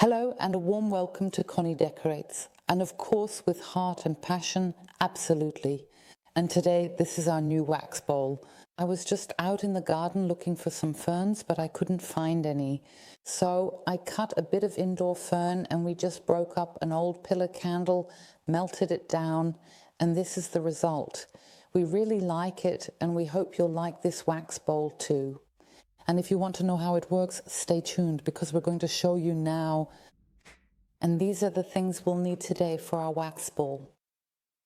Hello and a warm welcome to Conny Decorates, and of course with heart and passion, absolutely. And today this is our new wax bowl. I was just out in the garden looking for some ferns, but I couldn't find any. So I cut a bit of indoor fern and we just broke up an old pillar candle, melted it down, and this is the result. We really like it and we hope you'll like this wax bowl too. And if you want to know how it works, stay tuned because we're going to show you now. And these are the things we'll need today for our wax bowl.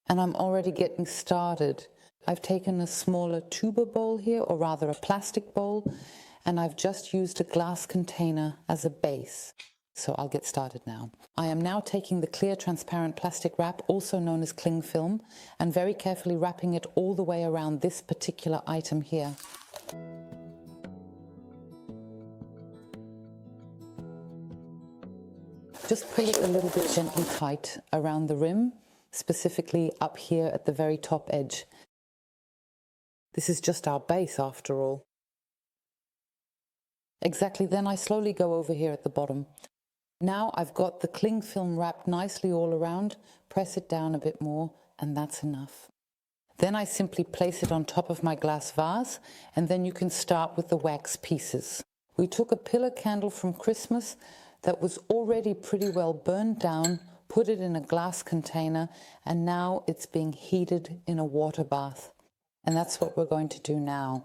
And I'm already getting started. I've taken a smaller tuber bowl here, or rather a plastic bowl, and I've just used a glass container as a base. So I'll get started now. I am now taking the clear transparent plastic wrap, also known as cling film, and very carefully wrapping it all the way around this particular item here. Just pull it a little bit gently tight around the rim, specifically up here at the very top edge. This is just our base after all. Exactly, then I slowly go over here at the bottom. Now I've got the cling film wrapped nicely all around, press it down a bit more, and that's enough. Then I simply place it on top of my glass vase, and then you can start with the wax pieces. We took a pillar candle from Christmas that was already pretty well burned down, put it in a glass container, and now it's being heated in a water bath. And that's what we're going to do now.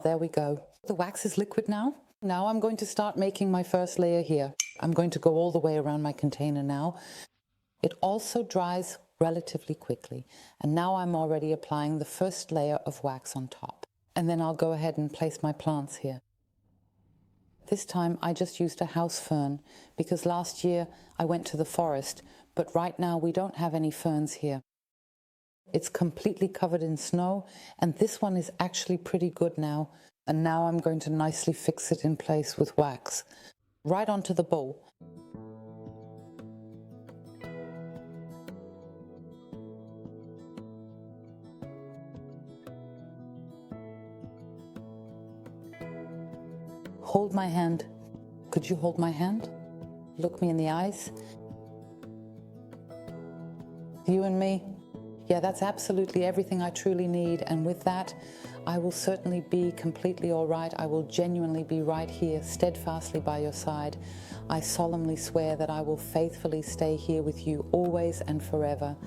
There we go. The wax is liquid now. Now I'm going to start making my first layer here. I'm going to go all the way around my container now. It also dries relatively quickly. And now I'm already applying the first layer of wax on top. And then I'll go ahead and place my plants here. This time I just used a house fern because last year I went to the forest, but right now we don't have any ferns here. It's completely covered in snow, and this one is actually pretty good now. And now I'm going to nicely fix it in place with wax. Right onto the bowl. Hold my hand. Could you hold my hand? Look me in the eyes. You and me. Yeah, that's absolutely everything I truly need, and with that, I will certainly be completely all right. I will genuinely be right here, steadfastly by your side. I solemnly swear that I will faithfully stay here with you always and forever.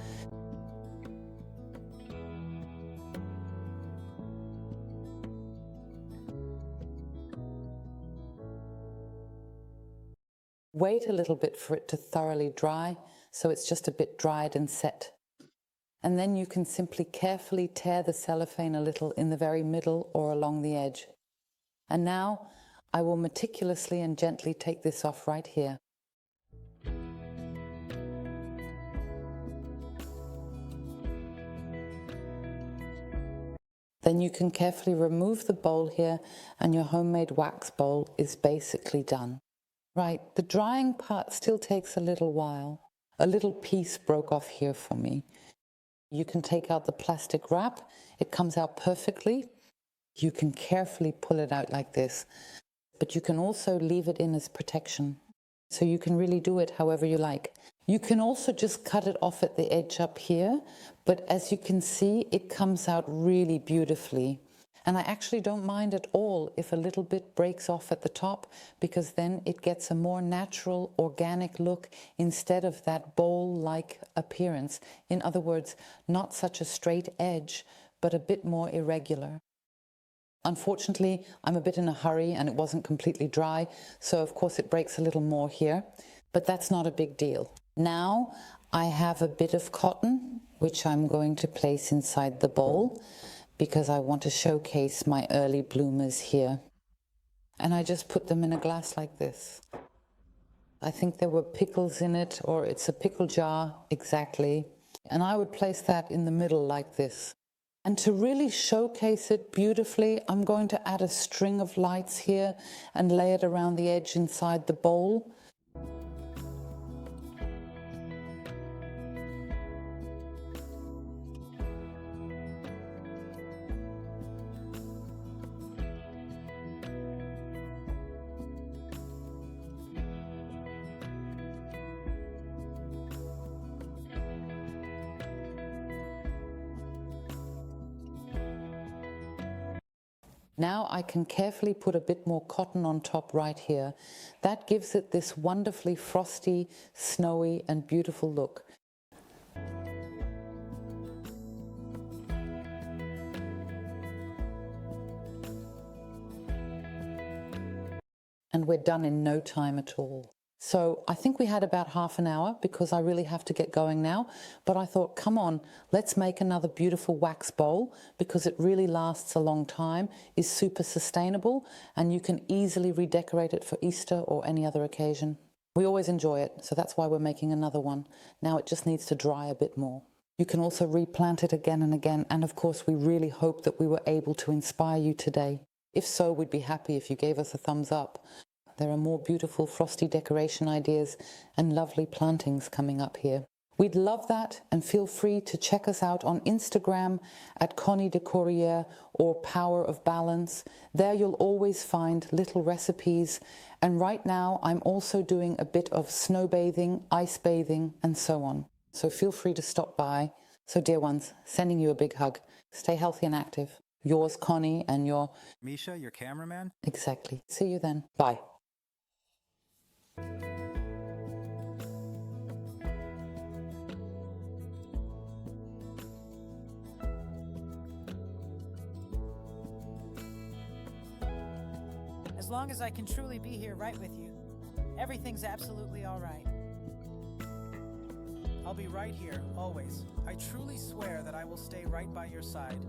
Wait a little bit for it to thoroughly dry, so it's just a bit dried and set. And then you can simply carefully tear the cellophane a little in the very middle or along the edge. And now I will meticulously and gently take this off right here. Then you can carefully remove the bowl here and your homemade wax bowl is basically done. Right, the drying part still takes a little while. A little piece broke off here for me. You can take out the plastic wrap. It comes out perfectly. You can carefully pull it out like this, but you can also leave it in as protection. So you can really do it however you like. You can also just cut it off at the edge up here, but as you can see, it comes out really beautifully. And I actually don't mind at all if a little bit breaks off at the top, because then it gets a more natural, organic look instead of that bowl-like appearance. In other words, not such a straight edge, but a bit more irregular. Unfortunately, I'm a bit in a hurry and it wasn't completely dry, so of course it breaks a little more here, but that's not a big deal. Now I have a bit of cotton, which I'm going to place inside the bowl, because I want to showcase my early bloomers here. and I just put them in a glass like this. I think there were pickles in it, or it's a pickle jar, exactly. And I would place that in the middle like this. And to really showcase it beautifully, I'm going to add a string of lights here and lay it around the edge inside the bowl. Now I can carefully put a bit more cotton on top right here. That gives it this wonderfully frosty, snowy and beautiful look. And we're done in no time at all. So I think we had about half an hour because I really have to get going now. But I thought, come on, let's make another beautiful wax bowl because it really lasts a long time, is super sustainable, and you can easily redecorate it for Easter or any other occasion. We always enjoy it, so that's why we're making another one. Now it just needs to dry a bit more. You can also replant it again and again. And of course, we really hope that we were able to inspire you today. If so, we'd be happy if you gave us a thumbs up. There are more beautiful frosty decoration ideas and lovely plantings coming up here. We'd love that, and feel free to check us out on Instagram at Conny decorative or Power of Balance. There you'll always find little recipes. And right now I'm also doing a bit of snow bathing, ice bathing, and so on. So feel free to stop by. So dear ones, sending you a big hug. Stay healthy and active. Yours, Conny, and your... Micha, your cameraman? Exactly. See you then. Bye. As long as I can truly be here right with you, everything's absolutely all right. I'll be right here, always. I truly swear that I will stay right by your side.